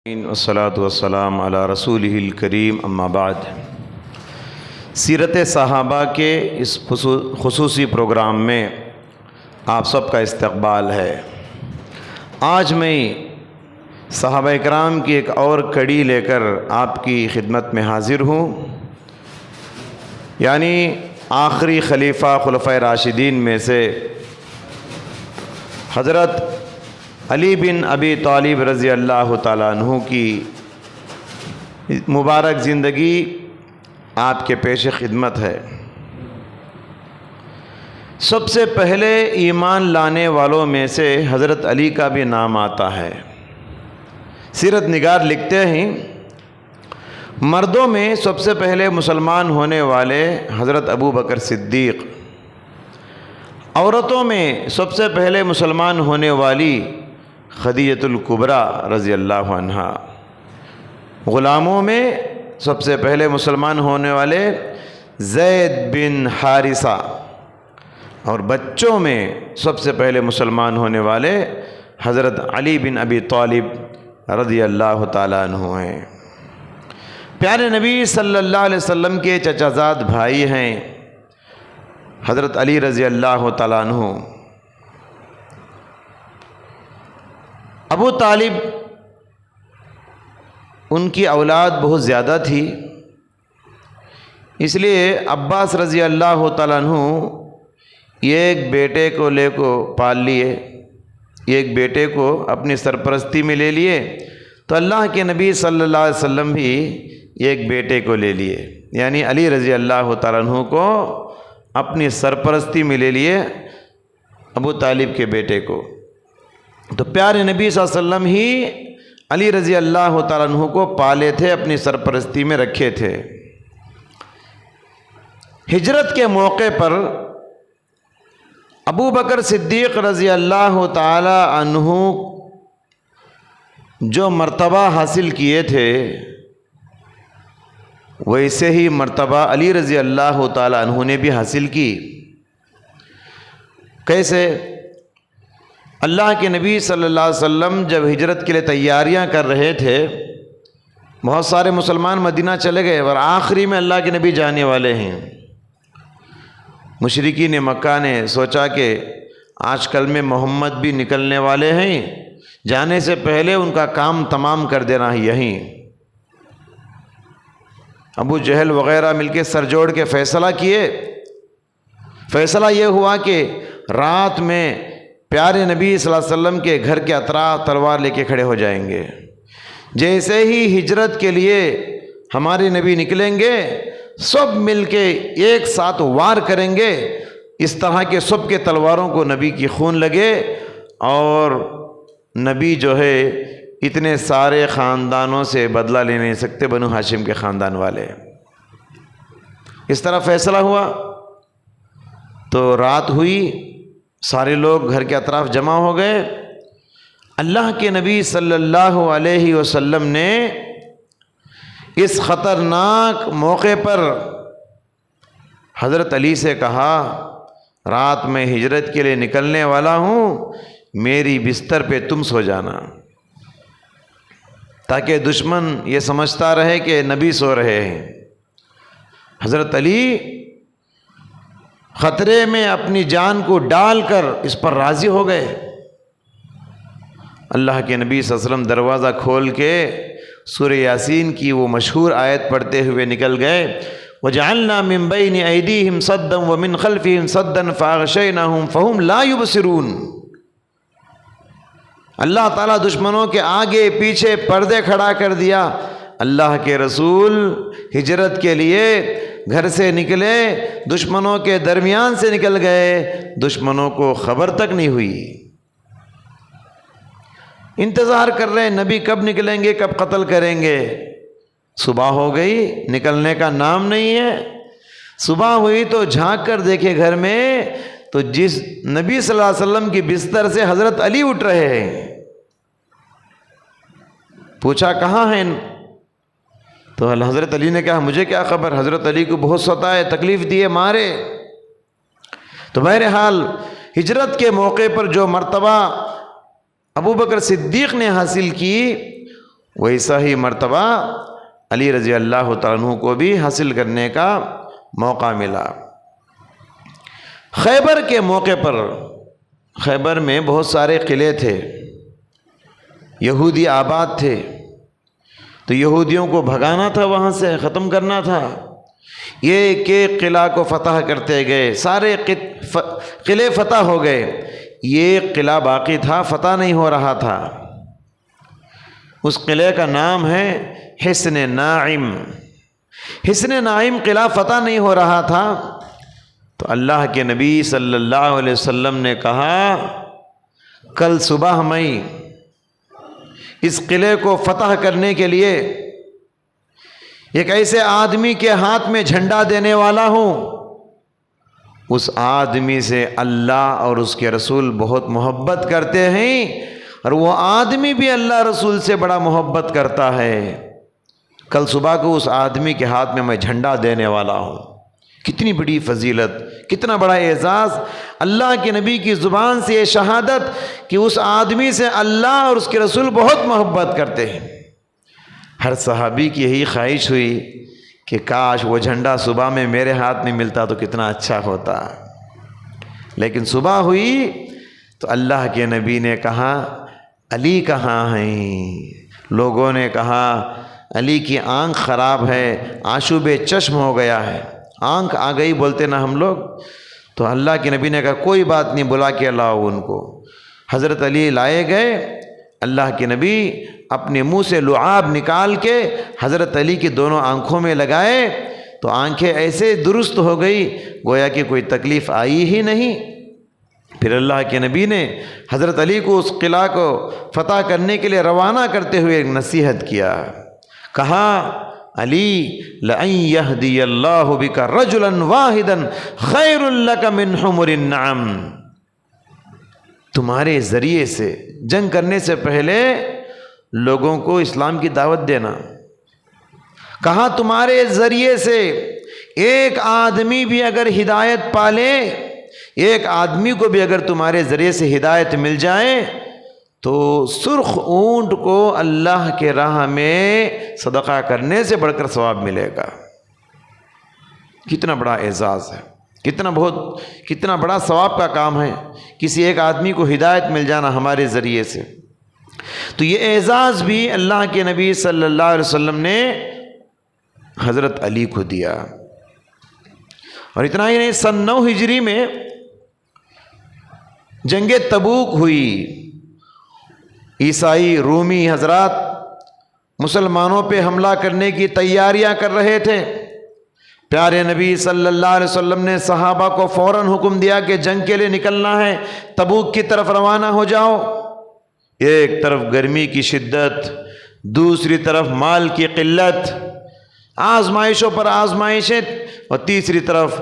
والصلاة والسلام علی رسولہ الکریم اما بعد۔ سیرت صحابہ کے اس خصوصی پروگرام میں آپ سب کا استقبال ہے۔ آج میں صحابہ اکرام کی ایک اور کڑی لے کر آپ کی خدمت میں حاضر ہوں، یعنی آخری خلیفہ خلفائے راشدین میں سے حضرت علی بن ابی طالب رضی اللہ تعالیٰ عنہ کی مبارک زندگی آپ کے پیش خدمت ہے۔ سب سے پہلے ایمان لانے والوں میں سے حضرت علی کا بھی نام آتا ہے۔ سیرت نگار لکھتے ہیں مردوں میں سب سے پہلے مسلمان ہونے والے حضرت ابو بکر صدیق، عورتوں میں سب سے پہلے مسلمان ہونے والی خدیجۃ الکبریٰ رضی اللہ عنہا، غلاموں میں سب سے پہلے مسلمان ہونے والے زید بن حارثہ، اور بچوں میں سب سے پہلے مسلمان ہونے والے حضرت علی بن ابی طالب رضی اللہ تعالیٰ عنہ ہیں۔ پیارے نبی صلی اللہ علیہ وسلم کے چچا زاد بھائی ہیں حضرت علی رضی اللہ تعالیٰ عنہ۔ ابو طالب ان کی اولاد بہت زیادہ تھی، اس لیے عباس رضی اللہ تعالیٰ عنہ ایک بیٹے کو لے کو پال لیے، ایک بیٹے کو اپنی سرپرستی میں لے لیے، تو اللہ کے نبی صلی اللہ علیہ وسلم بھی ایک بیٹے کو لے لیے، یعنی علی رضی اللہ تعالیٰ عنہ کو اپنی سرپرستی میں لے لیے ابو طالب کے بیٹے کو۔ تو پیارے نبی صلی اللہ علیہ وسلم ہی علی رضی اللہ تعالیٰ عنہ کو پالے تھے، اپنی سرپرستی میں رکھے تھے۔ ہجرت کے موقع پر ابو بکر صدیق رضی اللہ تعالیٰ عنہ جو مرتبہ حاصل کیے تھے، ویسے ہی مرتبہ علی رضی اللہ تعالیٰ عنہ نے بھی حاصل کی۔ کیسے؟ اللہ کے نبی صلی اللہ علیہ وسلم جب ہجرت کے لیے تیاریاں کر رہے تھے، بہت سارے مسلمان مدینہ چلے گئے اور آخری میں اللہ کے نبی جانے والے ہیں۔ مشرکین مکہ نے سوچا کہ آج کل میں محمد بھی نکلنے والے ہیں، جانے سے پہلے ان کا کام تمام کر دینا ہے یہیں۔ ابو جہل وغیرہ مل کے سر جوڑ کے فیصلہ کیے۔ فیصلہ یہ ہوا کہ رات میں پیارے نبی صلی اللہ علیہ وسلم کے گھر کے اطراف تلوار لے کے کھڑے ہو جائیں گے، جیسے ہی ہجرت کے لیے ہمارے نبی نکلیں گے سب مل کے ایک ساتھ وار کریں گے، اس طرح کے سب کے تلواروں کو نبی کی خون لگے، اور نبی جو ہے اتنے سارے خاندانوں سے بدلہ لے نہیں سکتے، بنو ہاشم کے خاندان والے۔ اس طرح فیصلہ ہوا، تو رات ہوئی، سارے لوگ گھر کے اطراف جمع ہو گئے۔ اللہ کے نبی صلی اللہ علیہ وسلم نے اس خطرناک موقع پر حضرت علی سے کہا، رات میں ہجرت کے لیے نکلنے والا ہوں، میری بستر پہ تم سو جانا، تاکہ دشمن یہ سمجھتا رہے کہ نبی سو رہے ہیں۔ حضرت علی خطرے میں اپنی جان کو ڈال کر اس پر راضی ہو گئے۔ اللہ کے نبی صلی اللہ علیہ وسلم دروازہ کھول کے سورہ یاسین کی وہ مشہور آیت پڑھتے ہوئے نکل گئے، وَجَعَلْنَا مِن بَيْنِ أَيْدِيهِمْ صَدًّا وَمِنْ خَلْفِهِمْ صَدًّا فَأَغْشَيْنَاهُمْ فَهُمْ لَا يُبْصِرُونَ۔ اللہ تعالیٰ دشمنوں کے آگے پیچھے پردے کھڑا کر دیا۔ اللہ کے رسول ہجرت کے لیے گھر سے نکلے، دشمنوں کے درمیان سے نکل گئے، دشمنوں کو خبر تک نہیں ہوئی۔ انتظار کر رہے ہیں نبی کب نکلیں گے، کب قتل کریں گے۔ صبح ہو گئی، نکلنے کا نام نہیں ہے۔ صبح ہوئی تو جھانک کر دیکھے گھر میں، تو جس نبی صلی اللہ علیہ وسلم کی بستر سے حضرت علی اٹھ رہے ہیں۔ پوچھا کہاں ہیں؟ تو حضرت علی نے کہا مجھے کیا خبر، حضرت علی کو بہت ستائے، تکلیف دیے، مارے۔ تو بہرحال ہجرت کے موقع پر جو مرتبہ ابو بکر صدیق نے حاصل کی، ویسا ہی مرتبہ علی رضی اللہ تعالیٰ عنہ کو بھی حاصل کرنے کا موقع ملا۔ خیبر کے موقع پر، خیبر میں بہت سارے قلعے تھے، یہودی آباد تھے، تو یہودیوں کو بھگانا تھا، وہاں سے ختم کرنا تھا۔ ایک ایک قلعہ کو فتح کرتے گئے، سارے قلعے فتح ہو گئے، یہ قلعہ باقی تھا، فتح نہیں ہو رہا تھا۔ اس قلعے کا نام ہے حصن ناعم۔ حصن ناعم قلعہ فتح نہیں ہو رہا تھا، تو اللہ کے نبی صلی اللہ علیہ وسلم نے کہا کل صبح میں اس قلعے کو فتح کرنے کے لیے ایک ایسے آدمی کے ہاتھ میں جھنڈا دینے والا ہوں، اس آدمی سے اللہ اور اس کے رسول بہت محبت کرتے ہیں، اور وہ آدمی بھی اللہ رسول سے بڑا محبت کرتا ہے۔ کل صبح کو اس آدمی کے ہاتھ میں جھنڈا دینے والا ہوں۔ کتنی بڑی فضیلت، کتنا بڑا اعزاز، اللہ کے نبی کی زبان سے یہ شہادت کہ اس آدمی سے اللہ اور اس کے رسول بہت محبت کرتے ہیں۔ ہر صحابی کی یہی خواہش ہوئی کہ کاش وہ جھنڈا صبح میں میرے ہاتھ میں ملتا تو کتنا اچھا ہوتا۔ لیکن صبح ہوئی تو اللہ کے نبی نے کہا علی کہاں ہیں؟ لوگوں نے کہا علی کی آنکھ خراب ہے، آشوب چشم ہو گیا ہے، آنکھ آ گئی بولتے نا ہم لوگ۔ تو اللہ کے نبی نے کہا کوئی بات نہیں، بلا کے لاؤ ان کو۔ حضرت علی لائے گئے، اللہ کے نبی اپنے منہ سے لعاب نکال کے حضرت علی کی دونوں آنکھوں میں لگائے تو آنکھیں ایسے درست ہو گئی گویا کہ کوئی تکلیف آئی ہی نہیں۔ پھر اللہ کے نبی نے حضرت علی کو اس قلعہ کو فتح کرنے کے لیے روانہ کرتے ہوئے نصیحت کیا، کہا علی لَأَن يَهْدِيَ اللَّهُ بِكَ رَجُلًا وَاحِدًا خَيْرٌ لَكَ مِنْ حُمُرِ النَّعَمِ۔ تمہارے ذریعے سے جنگ کرنے سے پہلے لوگوں کو اسلام کی دعوت دینا، کہا تمہارے ذریعے سے ایک آدمی بھی اگر ہدایت پالے، ایک آدمی کو بھی اگر تمہارے ذریعے سے ہدایت مل جائے تو سرخ اونٹ کو اللہ کے راہ میں صدقہ کرنے سے بڑھ کر ثواب ملے گا۔ کتنا بڑا اعزاز ہے، کتنا بڑا ثواب کا کام ہے کسی ایک آدمی کو ہدایت مل جانا ہمارے ذریعے سے۔ تو یہ اعزاز بھی اللہ کے نبی صلی اللہ علیہ وسلم نے حضرت علی کو دیا۔ اور اتنا ہی نہیں، سن 9 ہجری میں جنگ تبوک ہوئی۔ عیسائی رومی حضرات مسلمانوں پہ حملہ کرنے کی تیاریاں کر رہے تھے۔ پیارے نبی صلی اللہ علیہ وسلم نے صحابہ کو فوراً حکم دیا کہ جنگ کے لیے نکلنا ہے، تبوک کی طرف روانہ ہو جاؤ۔ ایک طرف گرمی کی شدت، دوسری طرف مال کی قلت، آزمائشوں پر آزمائشیں، اور تیسری طرف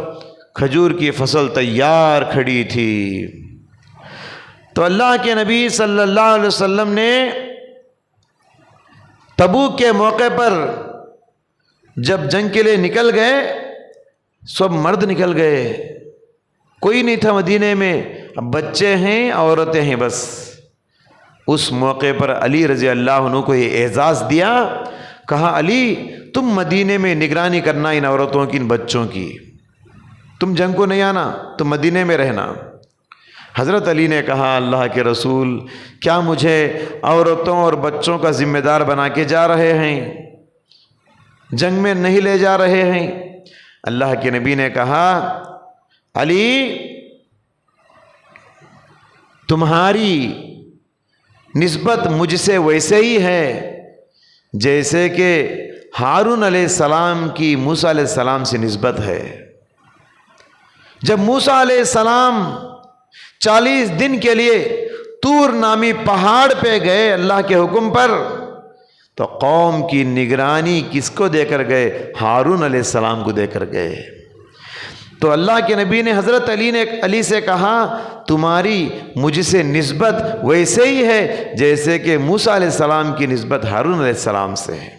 کھجور کی فصل تیار کھڑی تھی۔ تو اللہ کے نبی صلی اللہ علیہ وسلم نے تبوک کے موقع پر جب جنگ کے لیے نکل گئے، سب مرد نکل گئے، کوئی نہیں تھا مدینے میں، اب بچے ہیں عورتیں ہیں بس۔ اس موقع پر علی رضی اللہ عنہ کو یہ اعزاز دیا، کہا علی تم مدینے میں نگرانی کرنا ان عورتوں کی، ان بچوں کی، تم جنگ کو نہیں آنا، تم مدینے میں رہنا۔ حضرت علی نے کہا اللہ کے رسول کیا مجھے عورتوں اور بچوں کا ذمہ دار بنا کے جا رہے ہیں، جنگ میں نہیں لے جا رہے ہیں؟ اللہ کے نبی نے کہا علی تمہاری نسبت مجھ سے ویسے ہی ہے جیسے کہ ہارون علیہ السلام کی موسیٰ علیہ السلام سے نسبت ہے۔ جب موسیٰ علیہ السلام 40 دن کے لیے طور نامی پہاڑ پہ گئے اللہ کے حکم پر، تو قوم کی نگرانی کس کو دے کر گئے؟ ہارون علیہ السلام کو دے کر گئے۔ تو اللہ کے نبی نے حضرت علی سے کہا تمہاری مجھ سے نسبت ویسے ہی ہے جیسے کہ موسیٰ علیہ السلام کی نسبت ہارون علیہ السلام سے ہے۔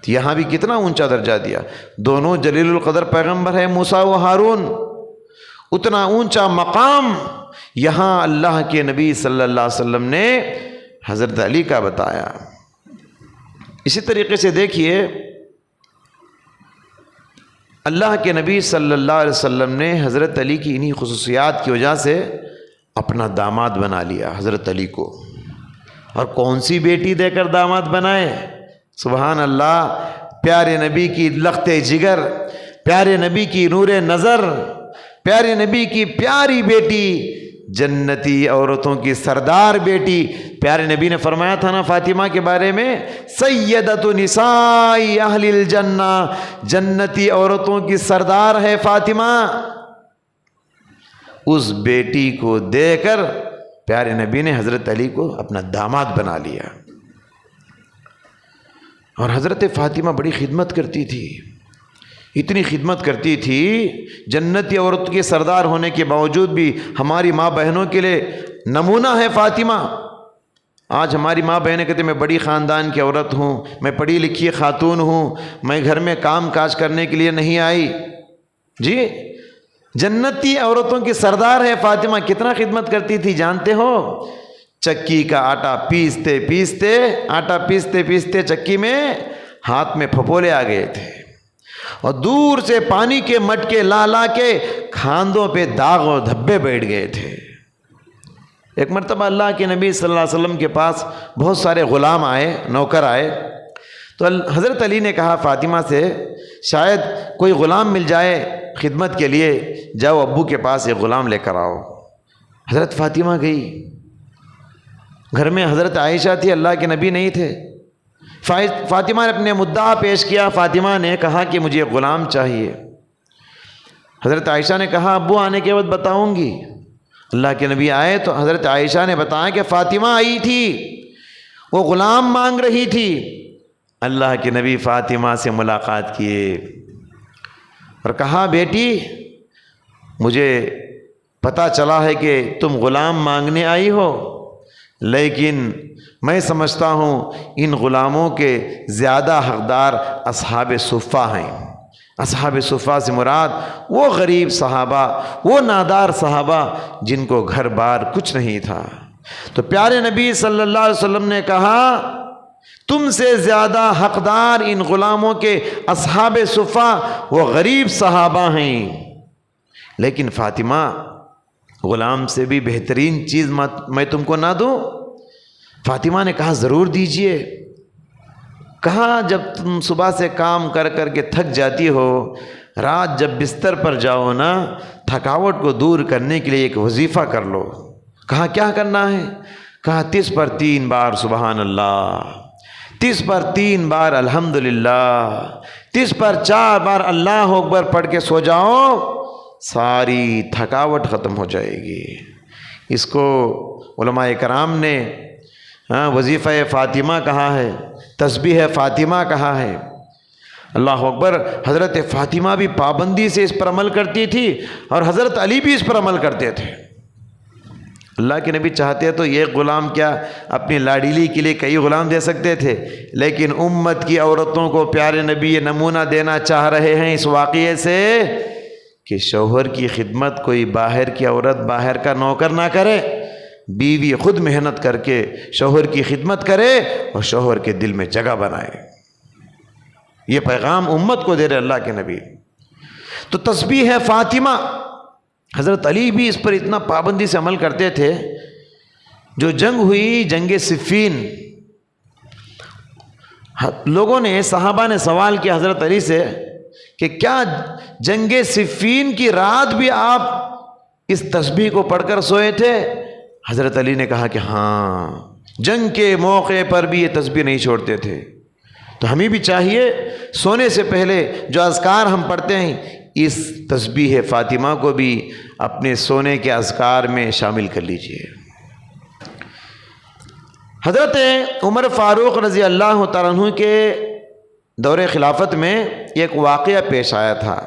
یہاں بھی کتنا اونچا درجہ دیا، دونوں جلیل القدر پیغمبر ہیں موسیٰ و ہارون، اتنا اونچا مقام یہاں اللہ کے نبی صلی اللہ علیہ وسلم نے حضرت علی کا بتایا۔ اسی طریقے سے دیکھیے اللہ کے نبی صلی اللہ علیہ وسلم نے حضرت علی کی انہی خصوصیات کی وجہ سے اپنا داماد بنا لیا حضرت علی کو. اور کون سی بیٹی دے کر داماد بنائے؟ سبحان اللہ، پیارے نبی کی لخت جگر، پیارے نبی کی نور نظر، پیارے نبی کی پیاری بیٹی، جنتی عورتوں کی سردار بیٹی. پیارے نبی نے فرمایا تھا نا فاطمہ کے بارے میں، سیدۃ نساء اہل الجنہ، جنتی عورتوں کی سردار ہے فاطمہ. اس بیٹی کو دے کر پیارے نبی نے حضرت علی کو اپنا داماد بنا لیا. اور حضرت فاطمہ بڑی خدمت کرتی تھی، اتنی خدمت کرتی تھی، جنتی عورت کے سردار ہونے کے باوجود بھی ہماری ماں بہنوں کے لیے نمونہ ہے فاطمہ. آج ہماری ماں بہنیں کہتے ہیں میں بڑی خاندان کی عورت ہوں، میں پڑھی لکھی خاتون ہوں، میں گھر میں کام کاج کرنے کے لیے نہیں آئی. جی، جنتی عورتوں کی سردار ہے فاطمہ. کتنا خدمت کرتی تھی جانتے ہو؟ چکی کا آٹا پیستے پیستے چکی میں ہاتھ میں پھپولے آ گئے تھے، اور دور سے پانی کے مٹکے لا کے کھاندوں پہ داغ اور دھبے بیٹھ گئے تھے. ایک مرتبہ اللہ کے نبی صلی اللہ علیہ وسلم کے پاس بہت سارے غلام آئے، نوکر آئے، تو حضرت علی نے کہا فاطمہ سے شاید کوئی غلام مل جائے خدمت کے لیے، جاؤ ابو کے پاس ایک غلام لے کر آؤ. حضرت فاطمہ گئی. گھر میں حضرت عائشہ تھی، اللہ کے نبی نہیں تھے. فاطمہ نے اپنے مدعا پیش کیا. فاطمہ نے کہا کہ مجھے غلام چاہیے. حضرت عائشہ نے کہا ابو آنے کے وقت بتاؤں گی. اللہ کے نبی آئے تو حضرت عائشہ نے بتایا کہ فاطمہ آئی تھی، وہ غلام مانگ رہی تھی. اللہ کے نبی فاطمہ سے ملاقات کیے اور کہا بیٹی مجھے پتہ چلا ہے کہ تم غلام مانگنے آئی ہو، لیکن میں سمجھتا ہوں ان غلاموں کے زیادہ حقدار اصحاب صفہ ہیں. اصحاب صفہ سے مراد وہ غریب صحابہ، وہ نادار صحابہ جن کو گھر بار کچھ نہیں تھا. تو پیارے نبی صلی اللہ علیہ وسلم نے کہا تم سے زیادہ حقدار ان غلاموں کے اصحاب صفہ وہ غریب صحابہ ہیں. لیکن فاطمہ غلام سے بھی بہترین چیز میں تم کو نہ دوں؟ فاطمہ نے کہا ضرور دیجئے. کہا جب تم صبح سے کام کر کر کے تھک جاتی ہو، رات جب بستر پر جاؤ نا، تھکاوٹ کو دور کرنے کے لیے ایک وظیفہ کر لو. کہا کیا کرنا ہے؟ کہا 30 پر 3 بار سبحان اللہ، 30 پر 3 بار الحمدللہ، 30 پر 4 بار اللہ اکبر پڑھ کے سو جاؤ، ساری تھکاوٹ ختم ہو جائے گی. اس کو علماء کرام نے وظیفہ فاطمہ کہا ہے، تسبیح فاطمہ کہا ہے. اللہ اکبر. حضرت فاطمہ بھی پابندی سے اس پر عمل کرتی تھی اور حضرت علی بھی اس پر عمل کرتے تھے. اللہ کے نبی چاہتے تو ایک غلام کیا اپنی لاڈیلی کے لیے کئی غلام دے سکتے تھے، لیکن امت کی عورتوں کو پیارے نبی یہ نمونہ دینا چاہ رہے ہیں اس واقعے سے کہ شوہر کی خدمت کوئی باہر کی عورت، باہر کا نوکر نہ کرے. بیوی خود محنت کر کے شوہر کی خدمت کرے اور شوہر کے دل میں جگہ بنائے. یہ پیغام امت کو دے رہے اللہ کے نبی. تو تسبیح ہے فاطمہ. حضرت علی بھی اس پر اتنا پابندی سے عمل کرتے تھے. جو جنگ ہوئی، جنگ صفین، لوگوں نے، صحابہ نے سوال کیا حضرت علی سے کہ کیا جنگ صفین کی رات بھی آپ اس تسبیح کو پڑھ کر سوئے تھے؟ حضرت علی نے کہا کہ ہاں، جنگ کے موقع پر بھی یہ تسبیح نہیں چھوڑتے تھے. تو ہمیں بھی چاہیے سونے سے پہلے جو اذکار ہم پڑھتے ہیں، اس تسبیح فاطمہ کو بھی اپنے سونے کے اذکار میں شامل کر لیجئے. حضرت عمر فاروق رضی اللہ تعالیٰ عنہ کے دور خلافت میں ایک واقعہ پیش آیا تھا.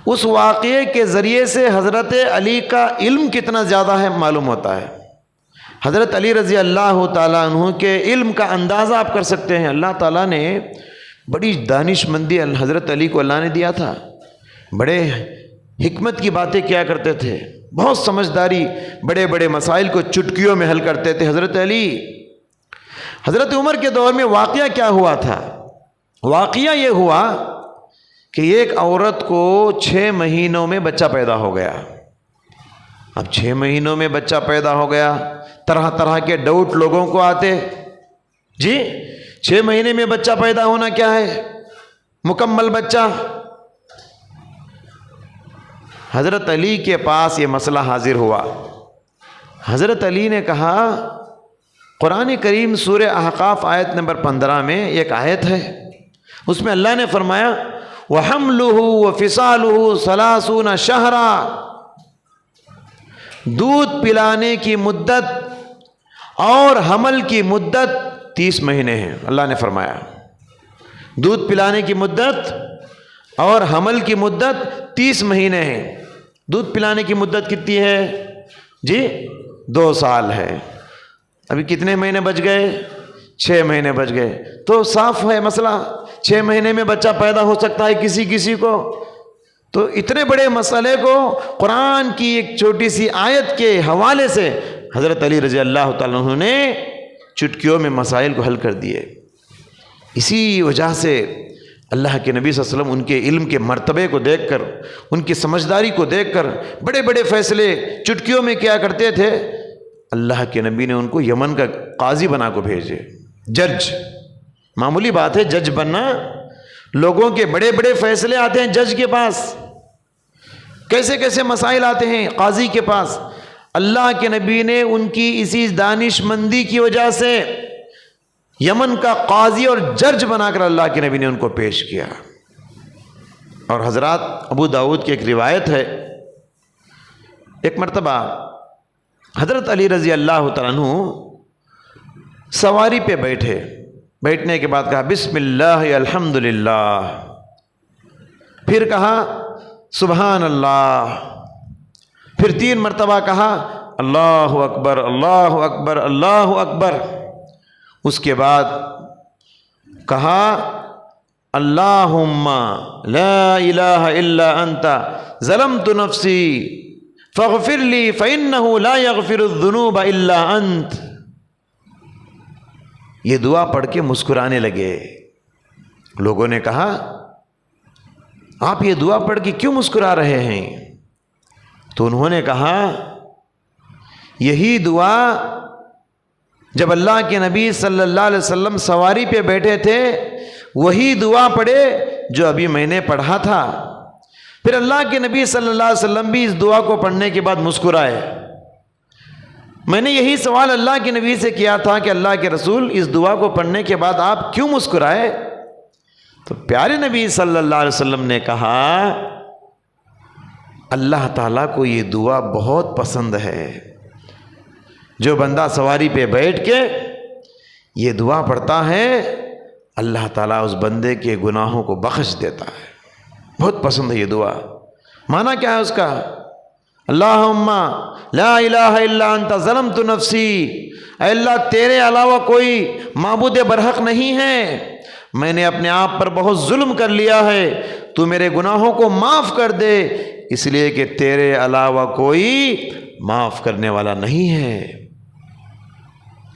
اس واقعے کے ذریعے سے حضرت علی کا علم کتنا زیادہ ہے معلوم ہوتا ہے. حضرت علی رضی اللہ تعالیٰ عنہ کے علم کا اندازہ آپ کر سکتے ہیں. اللہ تعالیٰ نے بڑی دانش مندی حضرت علی کو اللہ نے دیا تھا. بڑے حکمت کی باتیں کیا کرتے تھے، بہت سمجھداری، بڑے بڑے مسائل کو چٹکیوں میں حل کرتے تھے حضرت علی. حضرت عمر کے دور میں واقعہ کیا ہوا تھا؟ واقعہ یہ ہوا کہ ایک عورت کو 6 مہینوں میں بچہ پیدا ہو گیا۔ اب 6 مہینوں میں بچہ پیدا ہو گیا، طرح طرح کے ڈاؤٹ لوگوں کو آتے، جی 6 مہینے میں بچہ پیدا ہونا کیا ہے، مکمل بچہ؟ حضرت علی کے پاس یہ مسئلہ حاضر ہوا۔ حضرت علی نے کہا، قرآن کریم سورہ احقاف آیت نمبر 15 میں ایک آیت ہے، اس میں اللہ نے فرمایا وَحَمْلُهُ وَفِصَالُهُ 30 شَهْرًا، دودھ پلانے کی مدت اور حمل کی مدت 30 مہینے ہیں۔ اللہ نے فرمایا دودھ پلانے کی مدت اور حمل کی مدت 30 مہینے ہیں۔ دودھ پلانے کی مدت کتنی ہے جی؟ 2 سال ہے۔ ابھی کتنے مہینے بچ گئے؟ 6 مہینے بچ گئے۔ تو صاف ہے مسئلہ، 6 مہینے میں بچہ پیدا ہو سکتا ہے کسی کو۔ تو اتنے بڑے مسئلے کو قرآن کی ایک چھوٹی سی آیت کے حوالے سے حضرت علی رضی اللہ تعالیٰ عنہ نے چٹکیوں میں مسائل کو حل کر دیے۔ اسی وجہ سے اللہ کے نبی صلی اللہ علیہ وسلم ان کے علم کے مرتبے کو دیکھ کر، ان کی سمجھداری کو دیکھ کر بڑے بڑے فیصلے چٹکیوں میں کیا کرتے تھے۔ اللہ کے نبی نے ان کو یمن کا قاضی بنا کو بھیجے، جج۔ معمولی بات ہے جج بننا، لوگوں کے بڑے بڑے فیصلے آتے ہیں جج کے پاس، کیسے کیسے مسائل آتے ہیں قاضی کے پاس۔ اللہ کے نبی نے ان کی اسی دانش مندی کی وجہ سے یمن کا قاضی اور جج بنا کر اللہ کے نبی نے ان کو پیش کیا۔ اور حضرات ابو داؤد کی ایک روایت ہے، ایک مرتبہ حضرت علی رضی اللہ تعالیٰ عنہ سواری پہ بیٹھنے کے بعد کہا بسم اللہ الحمدللہ، پھر کہا سبحان اللہ، پھر 3 مرتبہ کہا اللہ اکبر اللہ اکبر اللہ اکبر۔ اس کے بعد کہا اللہم لا الہ الا انت ظلمت نفسی فاغفر لی فإنہ لا یغفر الذنوب الا انت۔ یہ دعا پڑھ کے مسکرانے لگے۔ لوگوں نے کہا آپ یہ دعا پڑھ کے کیوں مسکرا رہے ہیں؟ تو انہوں نے کہا یہی دعا جب اللہ کے نبی صلی اللہ علیہ وسلم سواری پہ بیٹھے تھے وہی دعا پڑھے جو ابھی میں نے پڑھا تھا۔ پھر اللہ کے نبی صلی اللہ علیہ وسلم بھی اس دعا کو پڑھنے کے بعد مسکرائے۔ میں نے یہی سوال اللہ کے نبی سے کیا تھا کہ اللہ کے رسول اس دعا کو پڑھنے کے بعد آپ کیوں مسکرائے؟ تو پیارے نبی صلی اللہ علیہ وسلم نے کہا اللہ تعالیٰ کو یہ دعا بہت پسند ہے۔ جو بندہ سواری پہ بیٹھ کے یہ دعا پڑھتا ہے اللہ تعالیٰ اس بندے کے گناہوں کو بخش دیتا ہے، بہت پسند ہے یہ دعا۔ معنی کیا ہے اس کا؟ اللہم لا الہ الا انت ظلمت نفسی، اے اللہ تیرے علاوہ کوئی معبود برحق نہیں ہے، میں نے اپنے آپ پر بہت ظلم کر لیا ہے، تو میرے گناہوں کو معاف کر دے، اس لیے کہ تیرے علاوہ کوئی معاف کرنے والا نہیں ہے۔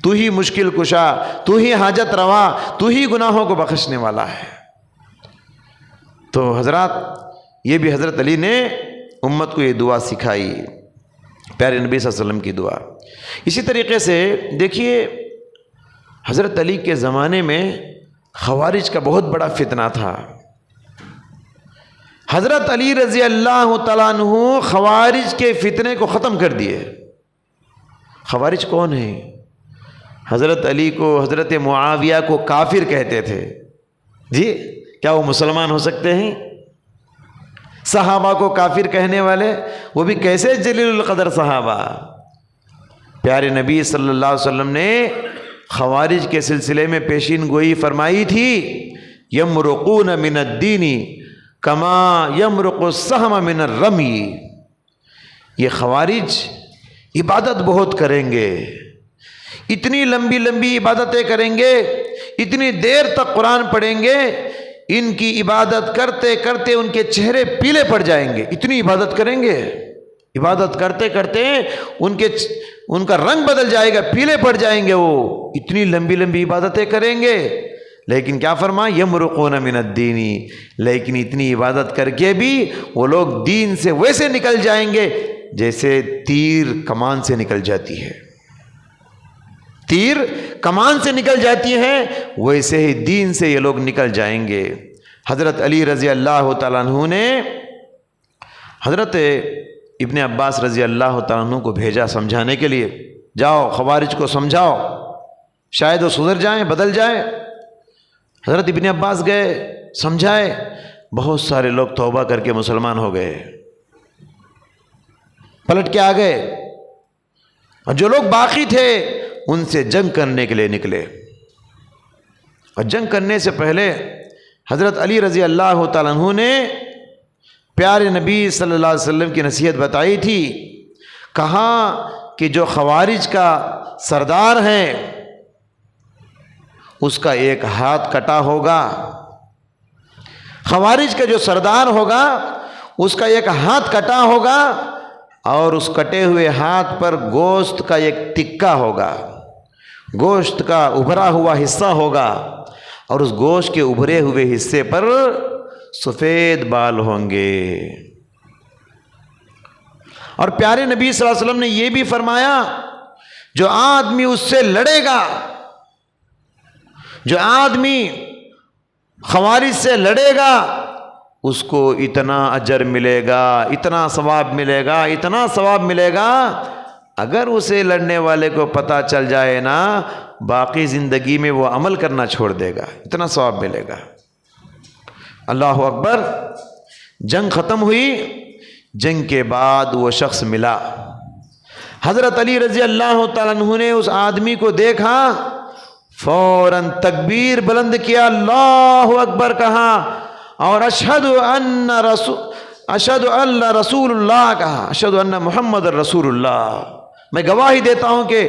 تو ہی مشکل کشا، تو ہی حاجت روا، تو ہی گناہوں کو بخشنے والا ہے۔ تو حضرات یہ بھی حضرت علی نے امت کو یہ دعا سکھائی، پیارے نبی صلی اللہ علیہ وسلم کی دعا۔ اسی طریقے سے دیکھیے حضرت علی کے زمانے میں خوارج کا بہت بڑا فتنہ تھا۔ حضرت علی رضی اللہ تعالیٰ عنہ خوارج کے فتنے کو ختم کر دیے۔ خوارج کون ہیں؟ حضرت علی کو، حضرت معاویہ کو کافر کہتے تھے۔ جی کیا وہ مسلمان ہو سکتے ہیں؟ صحابہ کو کافر کہنے والے، وہ بھی کیسے جلیل القدر صحابہ۔ پیارے نبی صلی اللہ علیہ وسلم نے خوارج کے سلسلے میں پیشین گوئی فرمائی تھی، یمرقون من الدین کما یمرق السہم من الرمی۔ یہ خوارج عبادت بہت کریں گے، اتنی لمبی لمبی عبادتیں کریں گے، اتنی دیر تک قرآن پڑھیں گے، ان کی عبادت کرتے کرتے ان کے چہرے پیلے پڑ جائیں گے، اتنی عبادت کریں گے، عبادت کرتے کرتے ان کے ان کا رنگ بدل جائے گا، پیلے پڑ جائیں گے، وہ اتنی لمبی لمبی عبادتیں کریں گے، لیکن کیا فرمایا؟ یمرقون من الدین، لیکن اتنی عبادت کر کے بھی وہ لوگ دین سے ویسے نکل جائیں گے جیسے تیر کمان سے نکل جاتی ہے، تیر کمان سے نکل جاتی ہے، ویسے ہی دین سے یہ لوگ نکل جائیں گے۔ حضرت علی رضی اللہ تعالیٰ عنہ نے حضرت ابن عباس رضی اللہ تعالیٰ عنہ کو بھیجا سمجھانے کے لیے، جاؤ خوارج کو سمجھاؤ، شاید وہ سدھر جائیں، بدل جائیں۔ حضرت ابن عباس گئے، سمجھائے، بہت سارے لوگ توبہ کر کے مسلمان ہو گئے، پلٹ کے آ گئے، اور جو لوگ باقی تھے ان سے جنگ کرنے کے لیے نکلے۔ اور جنگ کرنے سے پہلے حضرت علی رضی اللہ تعالیٰ عنہ نے پیارے نبی صلی اللہ علیہ وسلم کی نصیحت بتائی تھی، کہا کہ جو خوارج کا سردار ہے اس کا ایک ہاتھ کٹا ہوگا، خوارج کا جو سردار ہوگا اس کا ایک ہاتھ کٹا ہوگا، اور اس کٹے ہوئے ہاتھ پر گوشت کا ایک ٹکا ہوگا، گوشت کا ابھرا ہوا حصہ ہوگا، اور اس گوشت کے ابھرے ہوئے حصے پر سفید بال ہوں گے۔ اور پیارے نبی صلی اللہ علیہ وسلم نے یہ بھی فرمایا، جو آدمی اس سے لڑے گا، جو آدمی خوارج سے لڑے گا، اس کو اتنا اجر ملے گا، اتنا ثواب ملے گا، اتنا ثواب ملے گا، اگر اسے لڑنے والے کو پتہ چل جائے نا، باقی زندگی میں وہ عمل کرنا چھوڑ دے گا، اتنا ثواب ملے گا۔ اللہ اکبر۔ جنگ ختم ہوئی، جنگ کے بعد وہ شخص ملا، حضرت علی رضی اللہ تعالیٰ عنہ نے اس آدمی کو دیکھا، فوراً تکبیر بلند کیا، اللہ اکبر کہا، اور اشہد ان رسول اللہ کہا، اشہد ان محمد رسول اللہ، میں گواہی دیتا ہوں کہ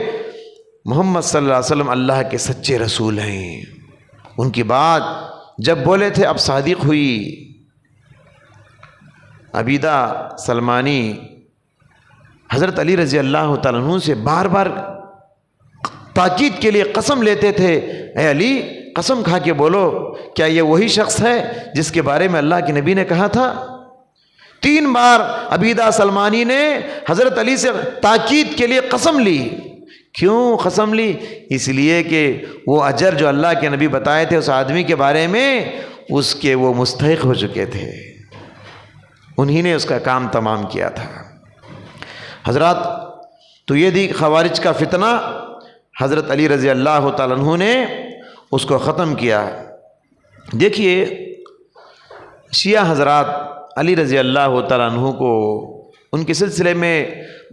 محمد صلی اللہ علیہ وسلم اللہ کے سچے رسول ہیں۔ ان کی بات جب بولے تھے اب صادق ہوئی۔ عبیدہ سلمانی حضرت علی رضی اللہ تعالیٰ عنہ سے بار بار تاکید کے لیے قسم لیتے تھے، اے علی قسم کھا کے بولو، کیا یہ وہی شخص ہے جس کے بارے میں اللہ کے نبی نے کہا تھا؟ 3 بار عبیدہ سلمانی نے حضرت علی سے تاکید کے لیے قسم لی۔ کیوں قسم لی؟ اس لیے کہ وہ اجر جو اللہ کے نبی بتائے تھے اس آدمی کے بارے میں، اس کے وہ مستحق ہو چکے تھے، انہی نے اس کا کام تمام کیا تھا۔ حضرات، تو یہ دی خوارج کا فتنہ، حضرت علی رضی اللہ تعالیٰ عنہ نے اس کو ختم کیا۔ دیکھیے شیعہ حضرات علی رضی اللہ تعالیٰ عنہ کو ان کے سلسلے میں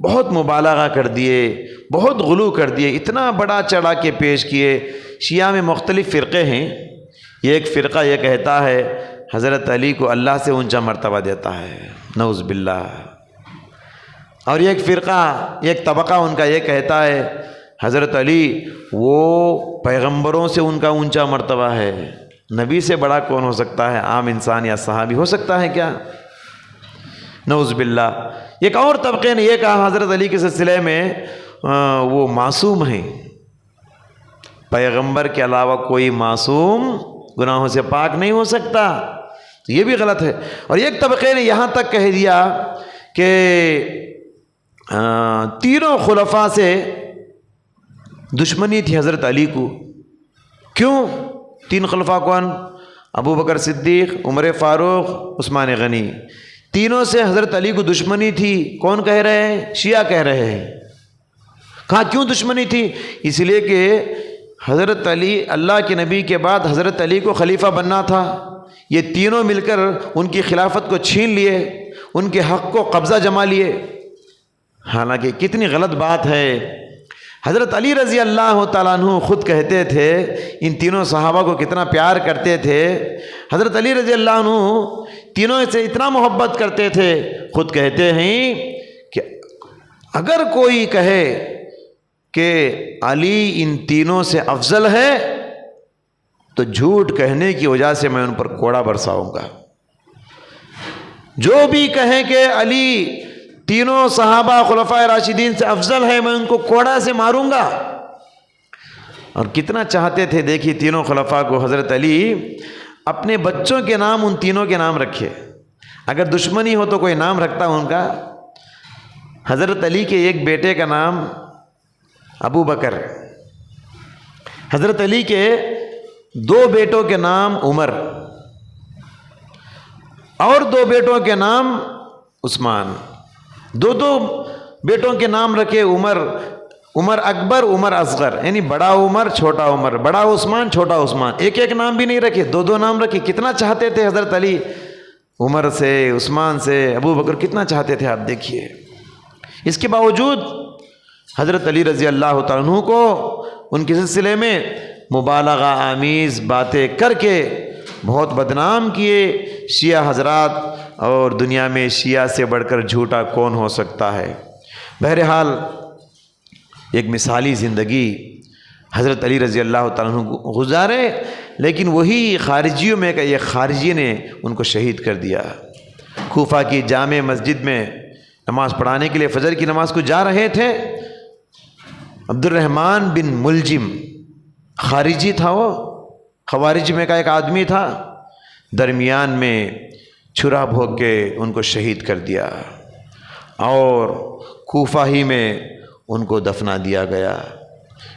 بہت مبالغہ کر دیے، بہت غلو کر دیے، اتنا بڑا چڑھا کے پیش کیے۔ شیعہ میں مختلف فرقے ہیں، یہ ایک فرقہ یہ کہتا ہے حضرت علی کو اللہ سے اونچا مرتبہ دیتا ہے، نعوذ باللہ، اور ایک فرقہ، ایک طبقہ ان کا یہ کہتا ہے حضرت علی وہ پیغمبروں سے ان کا اونچا مرتبہ ہے، نبی سے بڑا کون ہو سکتا ہے؟ عام انسان یا صحابی ہو سکتا ہے کیا؟ نعوذ باللہ۔ ایک اور طبقے نے یہ کہا حضرت علی کے سلسلے میں وہ معصوم ہیں، پیغمبر کے علاوہ کوئی معصوم گناہوں سے پاک نہیں ہو سکتا، تو یہ بھی غلط ہے۔ اور ایک طبقے نے یہاں تک کہہ دیا کہ تینوں خلفاء سے دشمنی تھی حضرت علی کو۔ کیوں؟ 3 خلفاء کون؟ ابو بکر صدیق، عمر فاروق، عثمان غنی، تینوں سے حضرت علی کو دشمنی تھی۔ کون کہہ رہے ہیں؟ شیعہ کہہ رہے ہیں۔ کہا کیوں دشمنی تھی؟ اس لیے کہ حضرت علی اللہ کے نبی کے بعد حضرت علی کو خلیفہ بننا تھا، یہ تینوں مل کر ان کی خلافت کو چھین لیے، ان کے حق کو قبضہ جما لیے۔ حالانکہ کتنی غلط بات ہے۔ حضرت علی رضی اللہ تعالیٰ عنہ خود کہتے تھے، ان تینوں صحابہ کو کتنا پیار کرتے تھے، حضرت علی رضی اللہ عنہ تینوں سے اتنا محبت کرتے تھے، خود کہتے ہیں کہ اگر کوئی کہے کہ علی ان تینوں سے افضل ہے تو جھوٹ کہنے کی وجہ سے میں ان پر کوڑا برساؤں گا۔ جو بھی کہے کہ علی تینوں صحابہ خلفائے راشدین سے افضل ہے، میں ان کو کوڑا سے ماروں گا۔ اور کتنا چاہتے تھے، دیکھیے تینوں خلفاء کو حضرت علی اپنے بچوں کے نام ان تینوں کے نام رکھے۔ اگر دشمنی ہو تو کوئی نام رکھتا ان کا۔ حضرت علی کے ایک بیٹے کا نام ابو بکر، حضرت علی کے دو بیٹوں کے نام عمر، اور دو بیٹوں کے نام عثمان۔ دو بیٹوں کے نام رکھے، عمر اکبر، عمر اصغر، یعنی بڑا عمر چھوٹا عمر، بڑا عثمان چھوٹا عثمان، ایک ایک نام بھی نہیں رکھے، دو دو نام رکھے۔ کتنا چاہتے تھے حضرت علی عمر سے، عثمان سے، ابو بکر کتنا چاہتے تھے، آپ دیکھیے۔ اس کے باوجود حضرت علی رضی اللہ تعالیٰ عنہ کو ان کے سلسلے میں مبالغہ آمیز باتیں کر کے بہت بدنام کیے شیعہ حضرات، اور دنیا میں شیعہ سے بڑھ کر جھوٹا کون ہو سکتا ہے۔ بہرحال ایک مثالی زندگی حضرت علی رضی اللہ تعالیٰ عنہ گزارے، لیکن وہی خارجیوں میں ایک خارجی نے ان کو شہید کر دیا۔ کوفہ کی جامع مسجد میں نماز پڑھانے کے لیے فجر کی نماز کو جا رہے تھے، عبد الرحمن بن ملجم خارجی تھا، وہ خوارج میں کا ایک آدمی تھا، درمیان میں چھرا بھوک کے ان کو شہید کر دیا، اور کوفہ ہی میں ان کو دفنا دیا گیا۔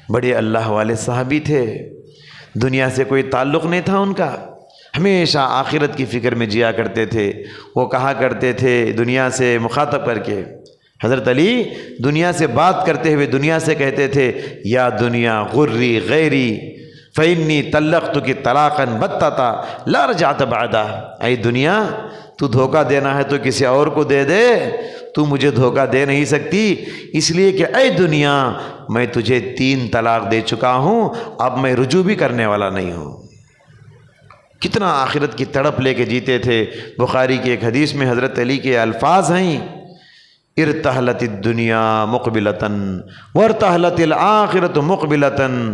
بڑے اللہ والے صحابی تھے، دنیا سے کوئی تعلق نہیں تھا ان کا، ہمیشہ آخرت کی فکر میں جیا کرتے تھے۔ وہ کہا کرتے تھے دنیا سے مخاطب کر کے، حضرت علی دنیا سے بات کرتے ہوئے دنیا سے کہتے تھے، یا دنیا غری غیری فإنی طلقتک طلاقا بتتا لا رجعت بعدا۔ اے دنیا، تو دھوکہ دینا ہے تو کسی اور کو دے دے، تو مجھے دھوکہ دے نہیں سکتی، اس لیے کہ اے دنیا میں تجھے 3 طلاق دے چکا ہوں، اب میں رجوع بھی کرنے والا نہیں ہوں۔ کتنا آخرت کی تڑپ لے کے جیتے تھے۔ بخاری کی ایک حدیث میں حضرت علی کے الفاظ ہیں، ارتحلت الدنیا مقبلتاً وارتحلت الآخرت مقبلتاً۔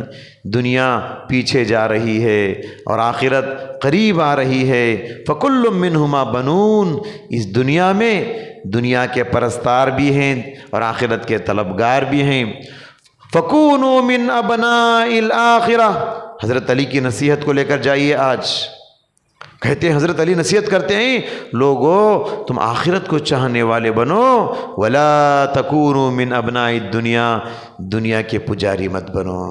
دنیا پیچھے جا رہی ہے اور آخرت قریب آ رہی ہے۔ فکل منہما بنون، اس دنیا میں دنیا کے پرستار بھی ہیں اور آخرت کے طلبگار بھی ہیں۔ فکونوا من ابناء الآخرہ، حضرت علی کی نصیحت کو لے کر جائیے۔ آج کہتے ہیں حضرت علی نصیحت کرتے ہیں، لوگو تم آخرت کو چاہنے والے بنو، ولا تکونوا من ابناء الدنیا، دنیا کے پجاری مت بنو۔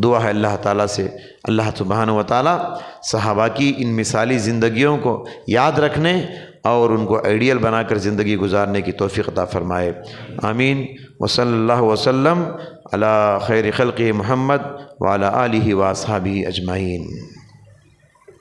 دعا ہے اللہ تعالیٰ سے، اللہ سبحانہ و تعالیٰ صحابہ کی ان مثالی زندگیوں کو یاد رکھنے اور ان کو آئیڈیل بنا کر زندگی گزارنے کی توفیق عطا فرمائے، آمین۔ وصلی اللہ وسلم علی خیر خلقہ محمد وعلی آلہ واصحابہ اجمعین۔